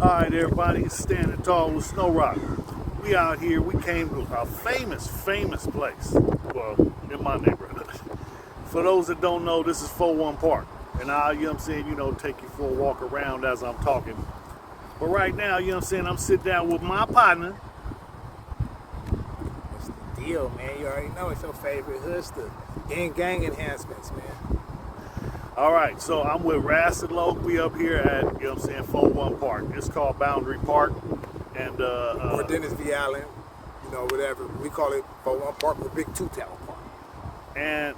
Alright everybody, it's Standing Tall with Snowroc. We out here, we came to a famous place. Well, in my neighborhood. For those that don't know, this is 41 Park. And I, you know what I'm saying, take you for a walk around as I'm talking. But right now, you know what I'm saying, I'm sitting down with my partner. What's the deal, man? You already know it's your favorite hood stuff. Gang enhancements, man. Alright, so I'm with Raccit. We up here at, you know what I'm saying, 41 Park. It's called Boundary Park. And or Dennis V. Allen, whatever. We call it 41 Park or Big Two Town Park. And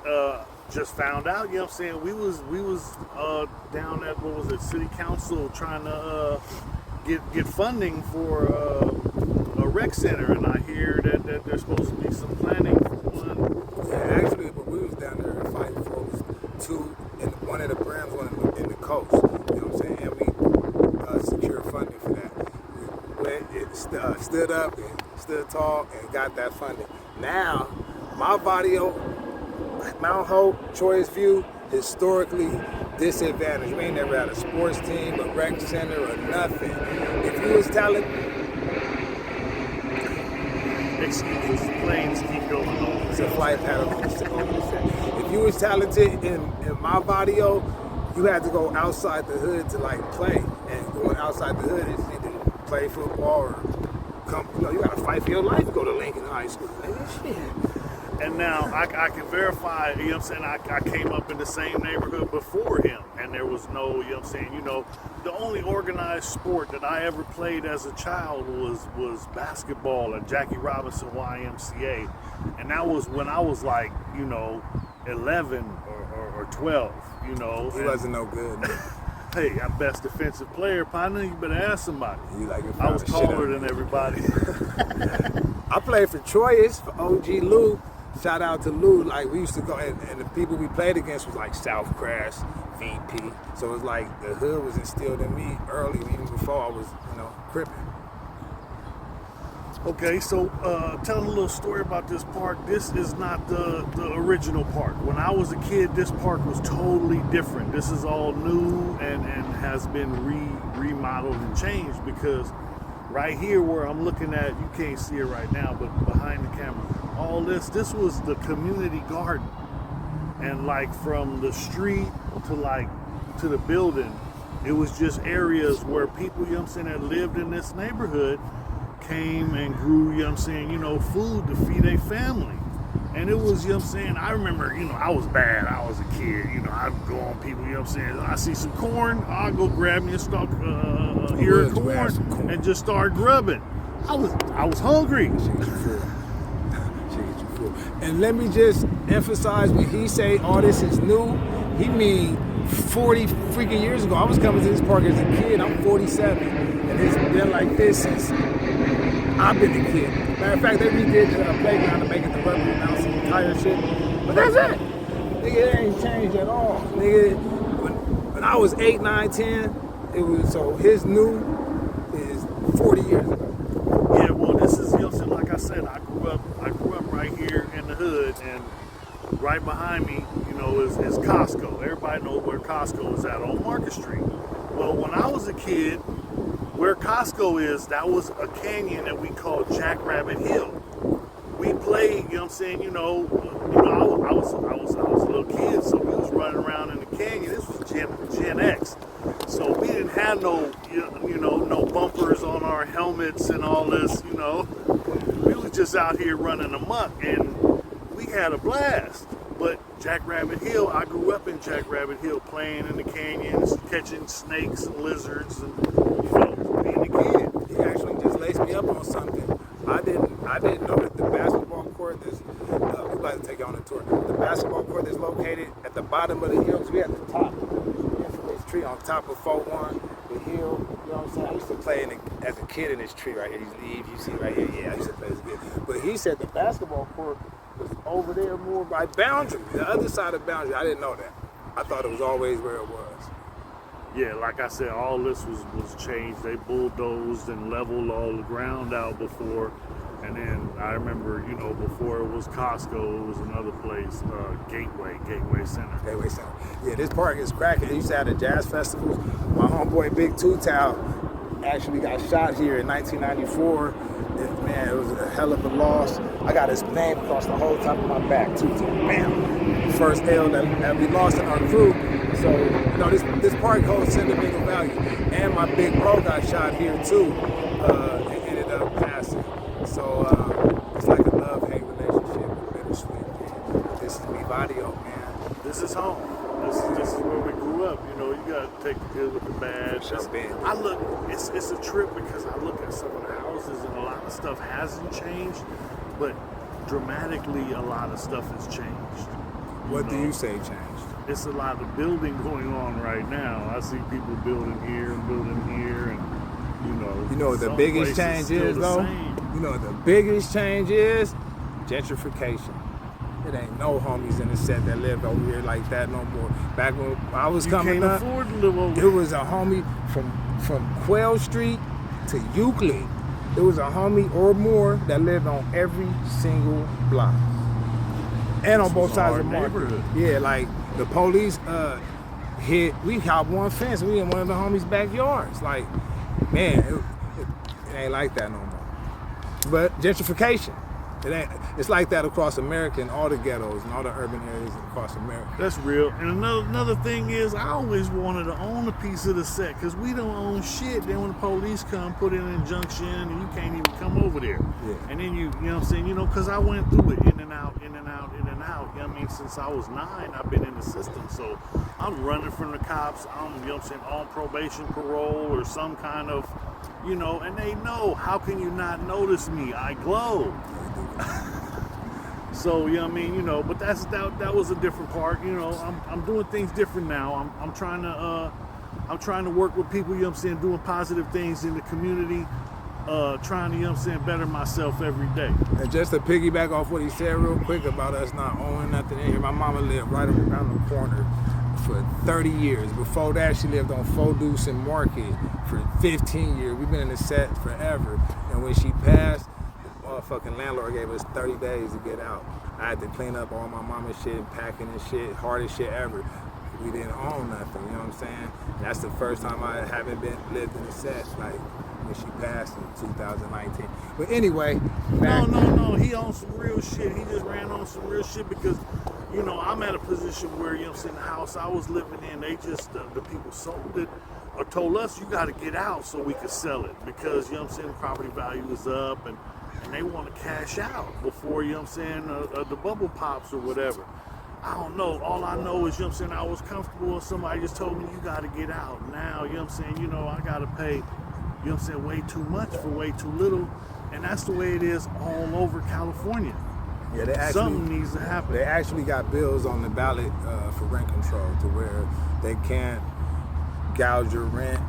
just found out, you know what I'm saying, we was down at, what was it, City Council trying to get funding for a rec center, and I hear that there's supposed to be some planning for one. Yeah, actually, what we was down there fighting for was two, and one at the Brams, one in the coast. You know what I'm saying? And we secured funding for that. Stood up and stood tall and got that funding. Now, my barrio, Mount Hope, Choice View, historically disadvantaged. We ain't never had a sports team, a rec center, or nothing. If you was talented, Excuse me, planes keep going over. it's a flight pattern on the set. If you was talented in my barrio, you had to go outside the hood to play. And going outside the hood is either play football or come, you gotta fight for your life to go to Lincoln High School. Shit. And now I can verify, you know what I'm saying, I came up in the same neighborhood before him, and there was no, you know what I'm saying, the only organized sport that I ever played as a child was basketball at Jackie Robinson YMCA, and that was when I was 11 or 12, He wasn't no good, man. Hey, I'm best defensive player, partner. You better ask somebody. I was taller than everybody. I played for Troyes, for OG Lou. Shout out to Lou. We used to go, and the people we played against was South Crash, VP. So it's the hood was instilled in me early, even before I was, crippin'. Okay, so telling a little story about this park. This is not the original park. When I was a kid, this park was totally different. This is all new and has been remodeled and changed, because right here where I'm looking at, you can't see it right now, but behind the camera, all this was the community garden. And from the street to the building, it was just areas where people, that lived in this neighborhood came and grew, food to feed a family. And it was, I remember, I was bad. I was a kid, I'd go on people, I see some corn, I'll go grab me a stalk, ear of corn and just start grubbing. I was hungry. And let me just emphasize, when he say all this is new, he mean 40 freaking years ago. I was coming to this park as a kid. I'm 47, and it's been like this since I've been a kid. Matter of fact, they redid the playground to make it the rubber bounce and tire shit. But that's it. Nigga, it ain't changed at all. Nigga, when I was 8, 9, 10, it was, so his new is 40 years ago. Yeah, well, this is, like I said, I grew up right here in the hood, and right behind me, is Costco. Everybody knows where Costco is at, on Market Street. Well, when I was a kid, where Costco is, that was a canyon that we called Jackrabbit Hill. We played, I was a little kid, so we was running around in the canyon. This was Gen X. So we didn't have no bumpers on our helmets and all this, We was just out here running amok, and we had a blast. But Jackrabbit Hill, I grew up in Jackrabbit Hill, playing in the canyons, catching snakes and lizards, and being a kid. He actually just laced me up on something. I didn't know that the basketball court that's we'd like to take you on a tour. The basketball court that's located at the bottom of the hill, because we at the top. This tree on top of 41, the hill. You know what I'm saying? I used to play as a kid in this tree right here. You see right here. Yeah, I used to play as a kid. But he said the basketball court was over there more by Boundary, the other side of Boundary. I didn't know that. I thought it was always where it was. Yeah, like I said, all this was changed. They bulldozed and leveled all the ground out before. And then I remember, before it was Costco, it was another place, Gateway Center. Gateway Center. Yeah, this park is cracking. They used to have the jazz festivals. My homeboy Big Two Town, actually got shot here in 1994. Man, it was a hell of a loss. I got his name across the whole top of my back too. So, bam, first L that we lost in our crew. So this park holds sentimental value. And my big bro got shot here too. And ended up passing. So it's like a love-hate relationship with bittersweet. Man. This is Vivadio, man. This is home. This is where we grew up. You gotta take the good with the bad. I look, it's a trip because I look at some of the houses and a lot of stuff hasn't changed, but dramatically a lot of stuff has changed. What do you say changed? It's a lot of building going on right now. I see people building here and building here, and You know what the biggest change is though? You know what the biggest change is? Gentrification. It ain't no homies in the set that live over here like that no more. Back when I was coming up, you can't afford to live over it was a homie from Quail Street to Euclid. It was a homie or more that lived on every single block. And on both sides of the market. Yeah, like the police we hopped one fence and we in one of the homies' backyards. Like, man, it ain't like that no more. But gentrification. It's like that across America in all the ghettos and all the urban areas across America. That's real. And another thing is, I always wanted to own a piece of the set because we don't own shit. Then when the police come, put in an injunction, and you can't even come over there. Yeah. And then you know what I'm saying? Because I went through it in and out, in and out, in and out. You know what I mean? Since I was 9, I've been in the system. So I'm running from the cops. I'm, you know what I'm saying, on probation, parole, or some kind of, and they know. How can you not notice me? I glow. So you know what I mean, but that was a different part. I'm doing things different now. I'm trying to work with people, doing positive things in the community, trying to, better myself every day. And just to piggyback off what he said real quick about us not owning nothing in here, my mama lived right around the corner for 30 years. Before that, she lived on Foduce and Market for 15 years. We've been in the set forever. And when she passed, fucking landlord gave us 30 days to get out. I had to clean up all my mama's shit and packing and shit, hardest shit ever. We didn't own nothing, you know what I'm saying? That's the first time I haven't lived in a set, like when she passed in 2019. But anyway, No, he owns some real shit. He just ran on some real shit because, I'm at a position where, the house I was living in, they just, the people sold it or told us you got to get out so we could sell it because, the property value is up and they want to cash out before, the bubble pops or whatever. I don't know. All I know is, I was comfortable and somebody just told me you got to get out. Now, I got to pay, way too much for way too little. And that's the way it is all over California. Yeah, something needs to happen. They actually got bills on the ballot for rent control to where they can't gouge your rent.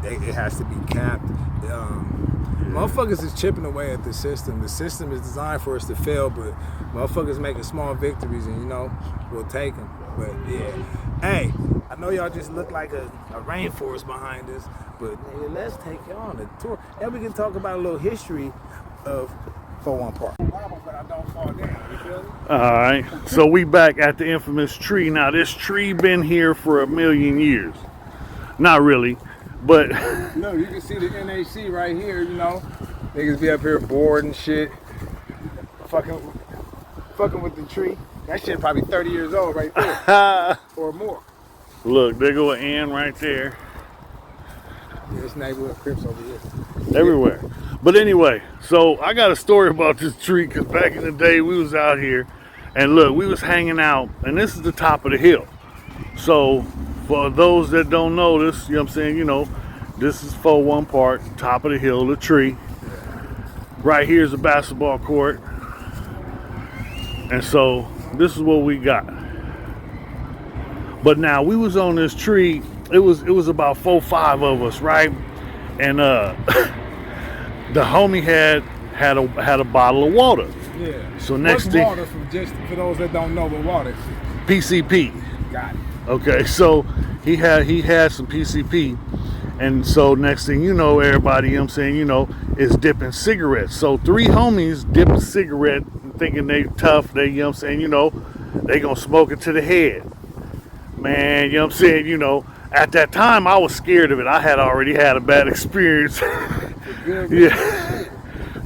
It has to be capped. Motherfuckers is chipping away at the system. The system is designed for us to fail, but motherfuckers making small victories, and we'll take them. But yeah, hey, I know y'all just look like a rainforest behind us, but nigga, let's take y'all on a tour, and we can talk about a little history of 41 Park. But I don't fall down. You feel me? All right, so we back at the infamous tree. Now this tree been here for 1,000,000 years. Not really. But no, you can see the NAC right here, Niggas be up here bored and shit. Fucking with the tree. That shit probably 30 years old right there. Or more. Look, there go an N right there. Yeah, it's neighborhood Crips over here. Everywhere. But anyway, so I got a story about this tree because back in the day we was out here and look, we was hanging out and this is the top of the hill. So for those that don't know this, this is 41 Park, top of the hill, the tree. Right here is a basketball court. And so this is what we got. But now we was on this tree, it was about 4 or 5 of us, right? And the homie had a bottle of water. Yeah. So next What's thing, water for those that don't know what water is? PCP. Got it. Okay, so he had some PCP, and so next thing you know, everybody, is dipping cigarettes. So 3 homies dip a cigarette thinking they tough, they, they gonna smoke it to the head. Man, At that time, I was scared of it. I had already had a bad experience. Yeah.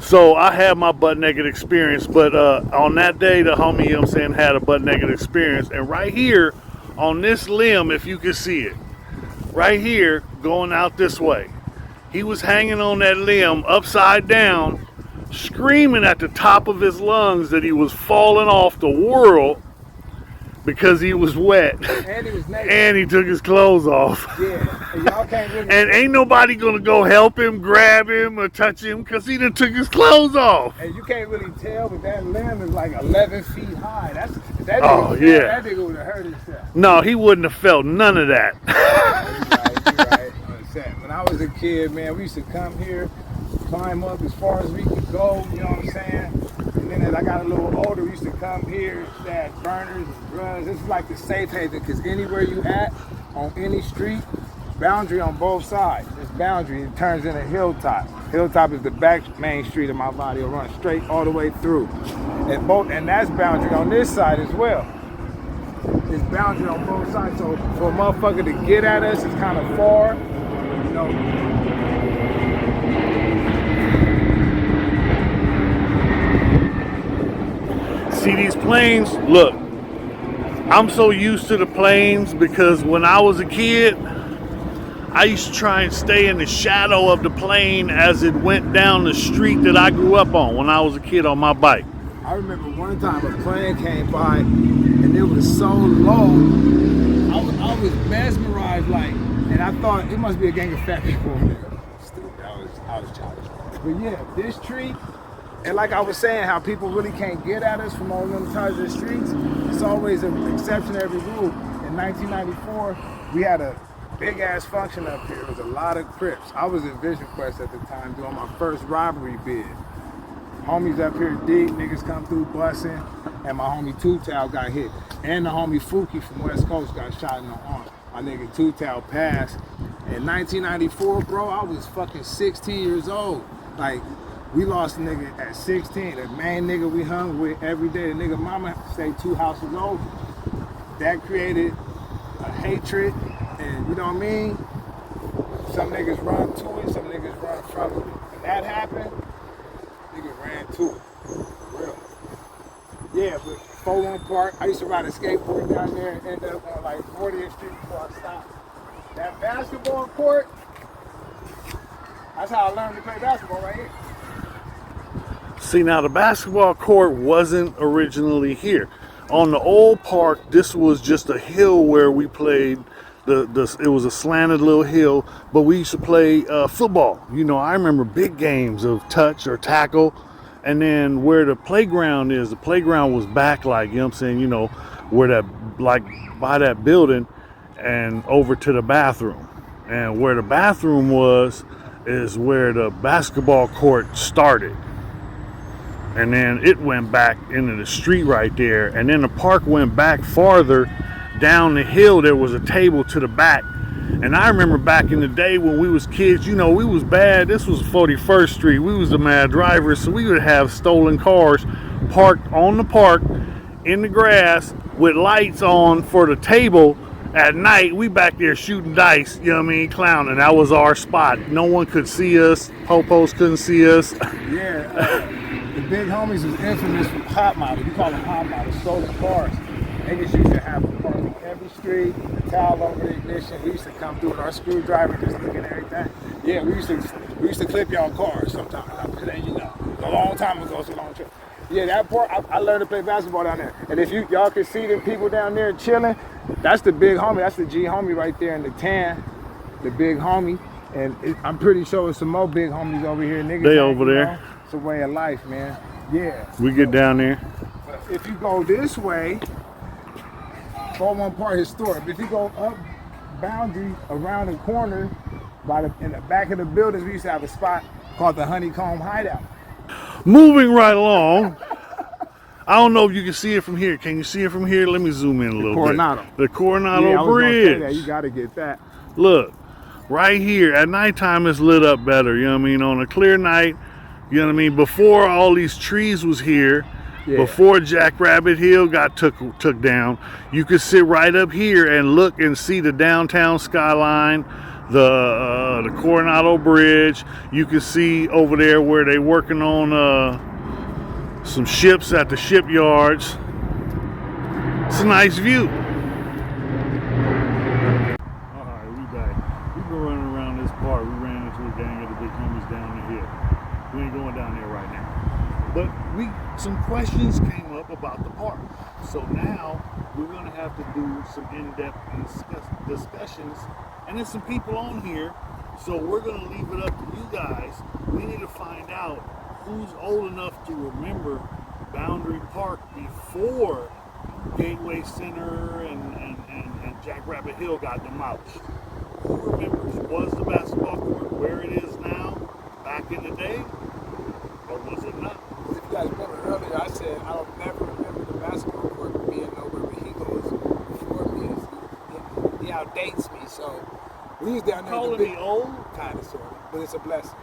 So I had my butt naked experience, but on that day, the homie, you know what I'm saying, had a butt naked experience. And right here on this limb, if you can see it, right here going out this way, he was hanging on that limb upside down, screaming at the top of his lungs that he was falling off the world because he was wet. And he was naked. And he took his clothes off. Yeah, and y'all can't really. And ain't nobody gonna go help him, grab him, or touch him because he done took his clothes off. And you can't really tell, but that limb is like 11 feet high. That Yeah. That nigga would have hurt himself. No, he wouldn't have felt none of that. You're right. When I was a kid, man, we used to come here, climb up as far as we could go, you know what I'm saying? And then as I got a little older, we used to come here, had burners and drugs. This is like the safe haven, because anywhere you at, on any street, boundary on both sides. This boundary, it turns into Hilltop. Hilltop is the back main street of my body. It'll run straight all the way through. And that's boundary on this side as well. It's boundary on both sides. So for a motherfucker to get at us is kind of far, you know. See these planes? Look, I'm so used to the planes because when I was a kid, I used to try and stay in the shadow of the plane as it went down the street that I grew up on when I was a kid on my bike. I remember one time a plane came by and it was so low, I was mesmerized, like, and I thought it must be a gang of fat people in there. Stupid, I was childish. But yeah, this tree, and like I was saying, how people really can't get at us from all them sides of the streets, it's always an exception to every rule. In 1994, we had a big ass function up here. There was a lot of Crips. I was in Vision Quest at the time doing my first robbery bid. Homies up here deep, niggas come through busing, and my homie Two Tail got hit. And the homie Fuki from West Coast got shot in the arm. My nigga Two Tail passed. In 1994, bro, I was fucking 16 years old. Like, we lost a nigga at 16. The main nigga we hung with every day, the nigga mama stayed 2 houses over. That created a hatred, and you know what I mean? Some niggas run to it, some niggas run from it. When that happened, nigga ran to it. For real. Yeah, but 41 Park, I used to ride a skateboard down there and end up on like 40th Street before I stopped. That basketball court, that's how I learned to play basketball right here. See, now the basketball court wasn't originally here. On the old park, this was just a hill where we played. It was a slanted little hill, but we used to play football. You know, I remember big games of touch or tackle. And then where the playground is, the playground was back, like, you know what I'm saying, you know, where that, like, by that building and over to the bathroom. And where the bathroom was is where the basketball court started. And then it went back into the street right there. And then the park went back farther down the hill. There was a table to the back. And I remember back in the day when we was kids, you know, we was bad. This was 41st Street. We was the mad drivers. So we would have stolen cars parked on the park in the grass with lights on for the table. At night, we back there shooting dice, you know what I mean, clowning. That was our spot. No one could see us. Popos couldn't see us. Yeah, the big homies was infamous for hot models. We call them hot models, stolen cars. Niggas used to have a car on every street, a towel over the ignition. We used to come through with our screwdriver, just looking at everything. Yeah, we used to clip y'all cars sometimes. You know, a long time ago, it's a long trip. Yeah, that part, I learned to play basketball down there. And if y'all can see them people down there chilling, that's the big homie. That's the G homie right there in the tan, the big homie. And I'm pretty sure there's some more big homies over here. Niggas They over there. Know, it's a way of life, man. Yeah. We get down there. But if you go this way, 41 Park historic. If you go up boundary around the corner, in the back of the buildings, we used to have a spot called the Honeycomb Hideout. Moving right along. I don't know if you can see it from here. Can you see it from here? Let me zoom in a little Coronado. bit. The Coronado Yeah, I was Bridge. gonna say that. You gotta get that. Look, right here. At nighttime, it's lit up better. You know what I mean? On a clear night, you know what I mean? Before all these trees was here, Yeah. Before Jackrabbit Hill got took down, you could sit right up here and look and see the downtown skyline, the Coronado Bridge. You can see over there where they working on some ships at the shipyards. It's a nice view. Alright, we back. We've been running around this park. We ran into a gang of the big homies down the hill. We ain't going down there right now. But some questions came up about the park. So now we're going to have to do some in-depth discussions. And there's some people on here. So we're going to leave it up to you guys. We need to find out who's old enough to remember Boundary Park before Gateway Center and Jackrabbit Hill got demolished. Who remembers? Was the basketball court where it is now back in the day? Or was it not? If you guys remember earlier, I said I don't never remember the basketball court being nowhere where he goes before me. He outdates me. So we was down there. Calling me old? Kind of, sort of, but it's a blessing.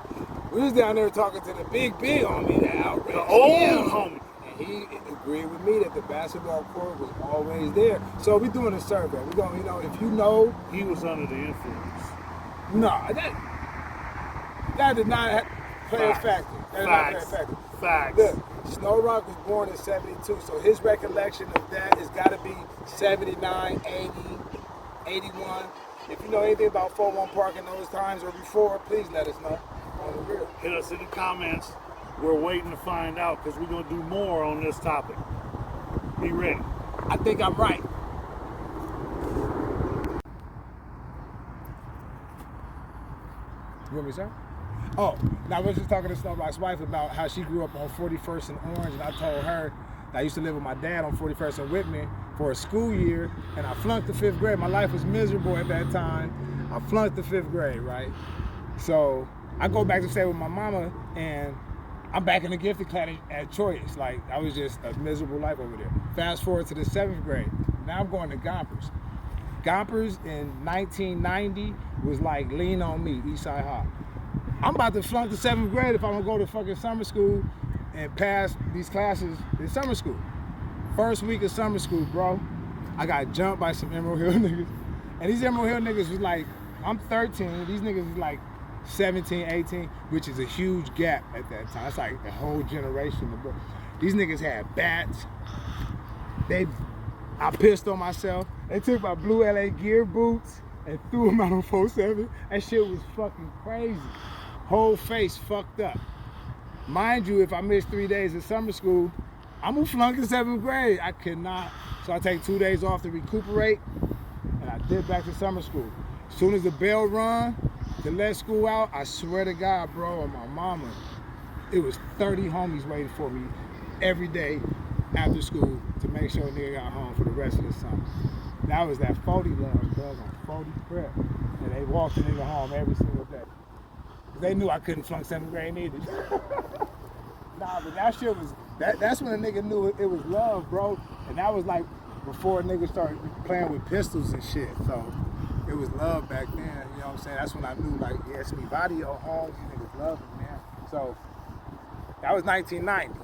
We was down there talking to the big homie, the outrage. The old homie. And he agreed with me that the basketball court was always there. So we doing a survey. We're going, if you know. He was under the influence. No, that did not play a factor. That did not play a factor. Facts. Look, Snowroc was born in 72, so his recollection of that has got to be 79, 80, 81. If you know anything about 41 Park in those times or before, please let us know on the real. Hit us in the comments. We're waiting to find out because we're going to do more on this topic. Be ready. I think I'm right. You want me, sir? Oh, now I was just talking to Snowroc's wife about how she grew up on 41st and Orange, and I told her that I used to live with my dad on 41st and Whitman for a school year, and I flunked the 5th grade. My life was miserable at that time. I flunked the 5th grade, right? So I go back to stay with my mama, and I'm back in the gifted class at Choice. Like, I was just a miserable life over there. Fast forward to the 7th grade. Now I'm going to Gompers. Gompers in 1990 was like Lean On Me, Eastside High. I'm about to flunk the 7th grade if I'm gonna go to fucking summer school and pass these classes in summer school. First week of summer school, bro, I got jumped by some Emerald Hill niggas. And these Emerald Hill niggas was like, I'm 13, these niggas was like 17, 18, which is a huge gap at that time. It's like a whole generation. These niggas had bats. I pissed on myself. They took my blue LA Gear boots and threw them out on 4-7. That shit was fucking crazy. Whole face fucked up. Mind you, if I miss 3 days of summer school, I'm gonna flunk in 7th grade. I cannot. So I take 2 days off to recuperate, and I did back to summer school. As soon as the bell run to let school out, I swear to God, bro, and my mama, it was 30 homies waiting for me every day after school to make sure a nigga got home for the rest of the summer. That was that 40 love, bro, on 40 prep. And they walked the nigga home every single day. They knew I couldn't flunk 7th grade either. Nah, but that shit was, that's when a nigga knew it was love, bro. And that was like before niggas started playing with pistols and shit. So it was love back then, you know what I'm saying? That's when I knew, like, yeah, it's me body or home, you niggas love me, man. So that was 1990.